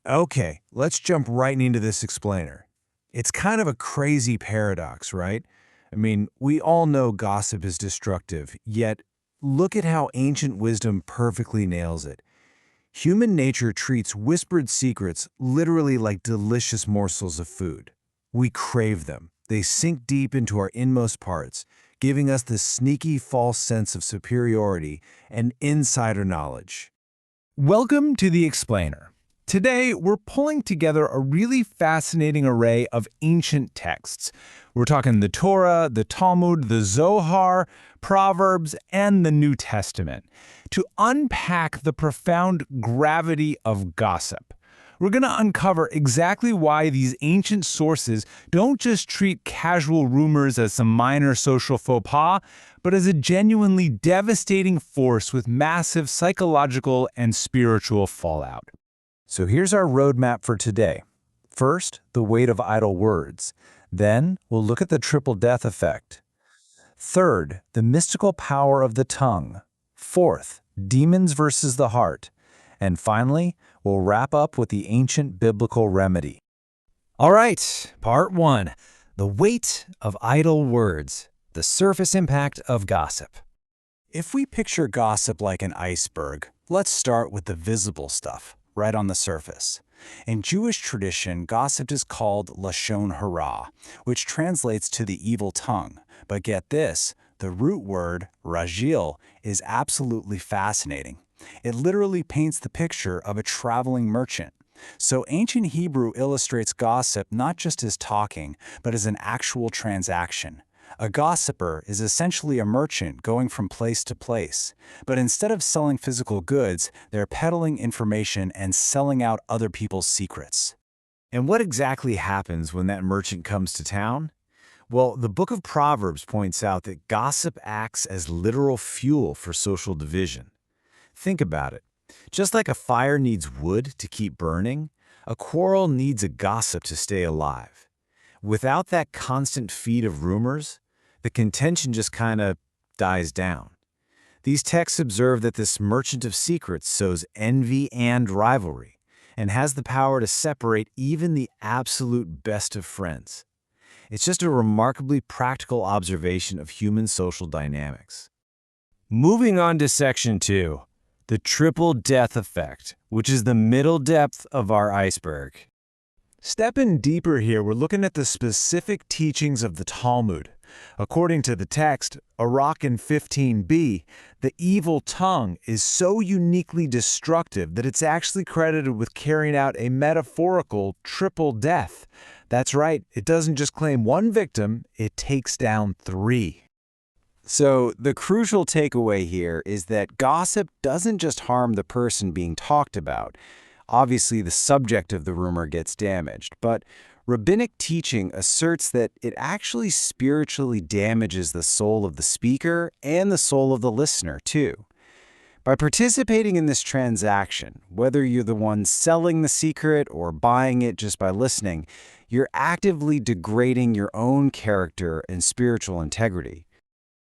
Okay, let's jump right into this explainer. It's kind of a crazy paradox, right? I mean, we all know gossip is destructive, yet look at how ancient wisdom perfectly nails it. Human nature treats whispered secrets literally like delicious morsels of food. We crave them. They sink deep into our inmost parts, giving us this sneaky false sense of superiority and insider knowledge. Welcome to the Explainer. Today, we're pulling together a really fascinating array of ancient texts. We're talking the Torah, the Talmud, the Zohar, Proverbs, and the New Testament to unpack the profound gravity of gossip. We're going to uncover exactly why these ancient sources don't just treat casual rumors as some minor social faux pas, but as a genuinely devastating force with massive psychological and spiritual fallout. So here's our roadmap for today. First, the weight of idle words. Then, we'll look at the triple death effect. Third, the mystical power of the tongue. Fourth, demons versus the heart. And finally, we'll wrap up with the ancient biblical remedy. All right, part one, the weight of idle words, the surface impact of gossip. If we picture gossip like an iceberg, let's start with the visible stuff, right on the surface. In Jewish tradition, gossip is called lashon hara, which translates to the evil tongue. But get this, the root word, rajil, is absolutely fascinating. It literally paints the picture of a traveling merchant. So ancient Hebrew illustrates gossip not just as talking, but as an actual transaction. A gossiper is essentially a merchant going from place to place. But instead of selling physical goods, they're peddling information and selling out other people's secrets. And what exactly happens when that merchant comes to town? Well, the book of Proverbs points out that gossip acts as literal fuel for social division. Think about it. Just like a fire needs wood to keep burning, a quarrel needs a gossip to stay alive. Without that constant feed of rumors, the contention just kind of dies down. These texts observe that this merchant of secrets sows envy and rivalry, and has the power to separate even the absolute best of friends. It's just a remarkably practical observation of human social dynamics. Moving on to section 2, the triple death effect, which is the middle depth of our iceberg. Stepping deeper here, we're looking at the specific teachings of the Talmud. According to the text, Arach in 15b, the evil tongue is so uniquely destructive that it's actually credited with carrying out a metaphorical triple death. That's right, it doesn't just claim one victim, it takes down 3. So the crucial takeaway here is that gossip doesn't just harm the person being talked about. Obviously, the subject of the rumor gets damaged, but rabbinic teaching asserts that it actually spiritually damages the soul of the speaker and the soul of the listener, too. By participating in this transaction, whether you're the one selling the secret or buying it just by listening, you're actively degrading your own character and spiritual integrity.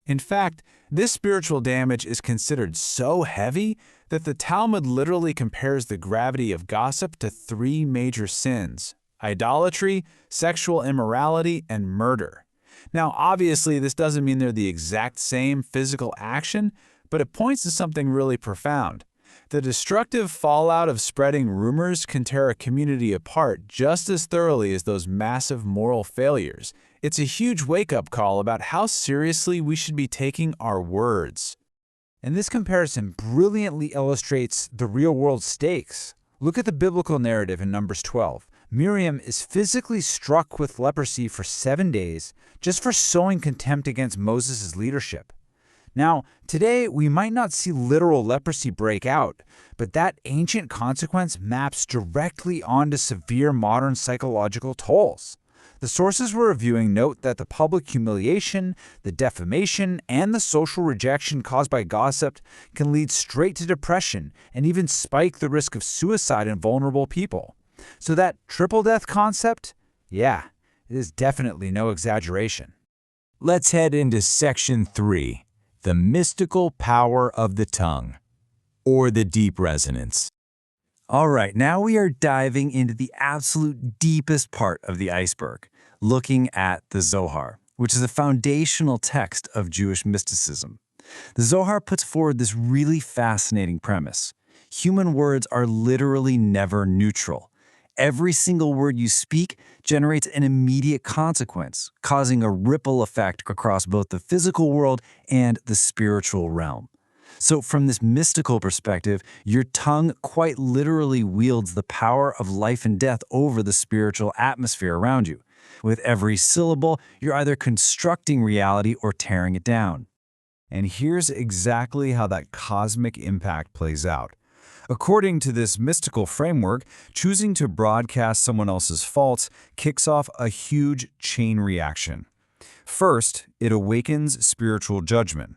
In fact, this spiritual damage is considered so heavy that the Talmud literally compares the gravity of gossip to 3 major sins: idolatry, sexual immorality, and murder. Now, obviously, this doesn't mean they're the exact same physical action, but it points to something really profound. The destructive fallout of spreading rumors can tear a community apart just as thoroughly as those massive moral failures. It's a huge wake-up call about how seriously we should be taking our words. And this comparison brilliantly illustrates the real-world stakes. Look at the biblical narrative in Numbers 12. Miriam is physically struck with leprosy for 7 days just for sowing contempt against Moses' leadership. Now, today we might not see literal leprosy break out, but that ancient consequence maps directly onto severe modern psychological tolls. The sources we're reviewing note that the public humiliation, the defamation, and the social rejection caused by gossip can lead straight to depression and even spike the risk of suicide in vulnerable people. So that triple death concept, yeah, it is definitely no exaggeration. Let's head into section 3, the mystical power of the tongue, or the deep resonance. All right, now we are diving into the absolute deepest part of the iceberg, looking at the Zohar, which is a foundational text of Jewish mysticism. The Zohar puts forward this really fascinating premise. Human words are literally never neutral. Every single word you speak generates an immediate consequence, causing a ripple effect across both the physical world and the spiritual realm. So from this mystical perspective, your tongue quite literally wields the power of life and death over the spiritual atmosphere around you. With every syllable, you're either constructing reality or tearing it down. And here's exactly how that cosmic impact plays out. According to this mystical framework, choosing to broadcast someone else's faults kicks off a huge chain reaction. First, it awakens spiritual judgment.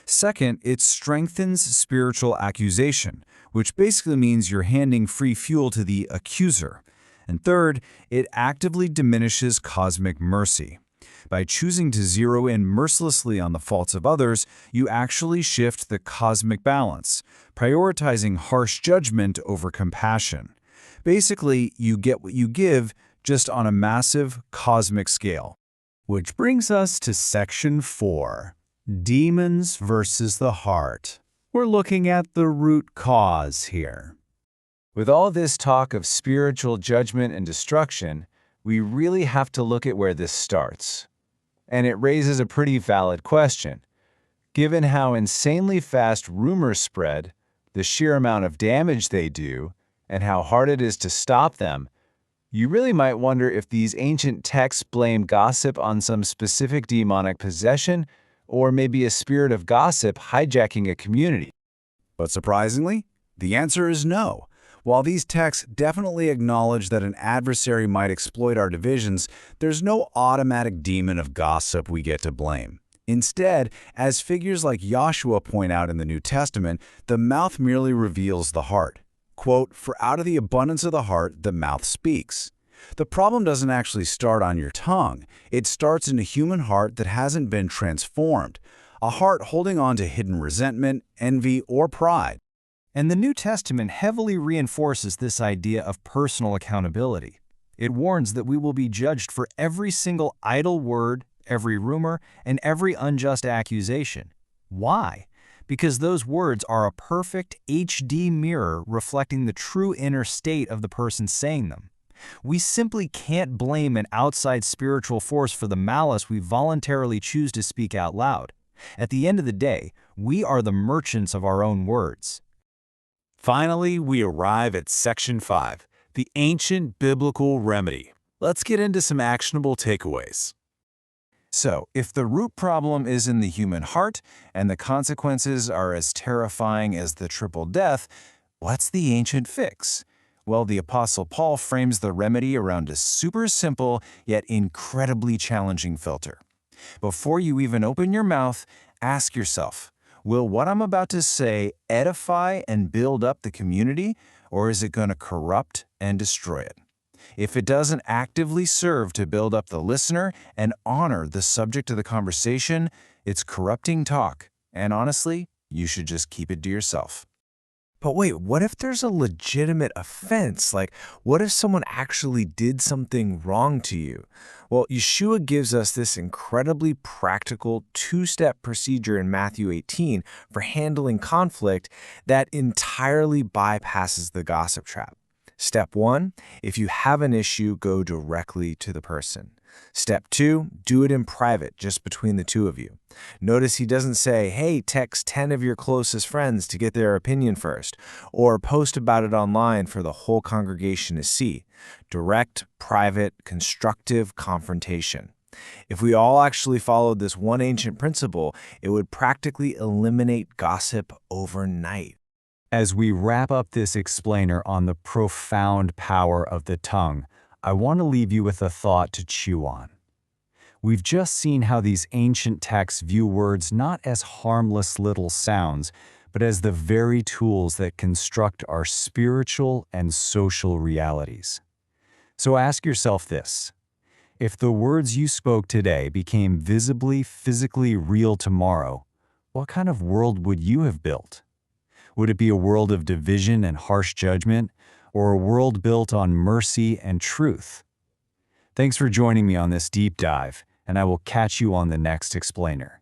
Second, it strengthens spiritual accusation, which basically means you're handing free fuel to the accuser. And third, it actively diminishes cosmic mercy. By choosing to zero in mercilessly on the faults of others, you actually shift the cosmic balance, prioritizing harsh judgment over compassion. Basically, you get what you give, just on a massive cosmic scale. Which brings us to Section 4. Demons versus the heart. We're looking at the root cause here. With all this talk of spiritual judgment and destruction, we really have to look at where this starts. And it raises a pretty valid question. Given how insanely fast rumors spread, the sheer amount of damage they do, and how hard it is to stop them, you really might wonder if these ancient texts blame gossip on some specific demonic possession, or maybe a spirit of gossip hijacking a community. But surprisingly, the answer is no. While these texts definitely acknowledge that an adversary might exploit our divisions, there's no automatic demon of gossip we get to blame. Instead, as figures like Yahushua point out in the New Testament, the mouth merely reveals the heart. Quote, "For out of the abundance of the heart, the mouth speaks." The problem doesn't actually start on your tongue. It starts in a human heart that hasn't been transformed, a heart holding on to hidden resentment, envy, or pride. And the New Testament heavily reinforces this idea of personal accountability. It warns that we will be judged for every single idle word, every rumor, and every unjust accusation. Why? Because those words are a perfect HD mirror reflecting the true inner state of the person saying them. We simply can't blame an outside spiritual force for the malice we voluntarily choose to speak out loud. At the end of the day, we are the merchants of our own words. Finally, we arrive at Section 5, the ancient biblical remedy. Let's get into some actionable takeaways. So, if the root problem is in the human heart and the consequences are as terrifying as the triple death, what's the ancient fix? Well, the Apostle Paul frames the remedy around a super simple yet incredibly challenging filter. Before you even open your mouth, ask yourself, will what I'm about to say edify and build up the community, or is it going to corrupt and destroy it? If it doesn't actively serve to build up the listener and honor the subject of the conversation, it's corrupting talk, and honestly, you should just keep it to yourself. But wait, what if there's a legitimate offense? Like, what if someone actually did something wrong to you? Well, Yeshua gives us this incredibly practical two-step procedure in Matthew 18 for handling conflict that entirely bypasses the gossip trap. Step 1, if you have an issue, go directly to the person. Step 2, do it in private, just between the two of you. Notice he doesn't say, hey, text 10 of your closest friends to get their opinion first, or post about it online for the whole congregation to see. Direct, private, constructive confrontation. If we all actually followed this one ancient principle, it would practically eliminate gossip overnight. As we wrap up this explainer on the profound power of the tongue, I want to leave you with a thought to chew on. We've just seen how these ancient texts view words not as harmless little sounds, but as the very tools that construct our spiritual and social realities. So ask yourself this: if the words you spoke today became visibly, physically real tomorrow, what kind of world would you have built? Would it be a world of division and harsh judgment, or a world built on mercy and truth? Thanks for joining me on this deep dive, and I will catch you on the next explainer.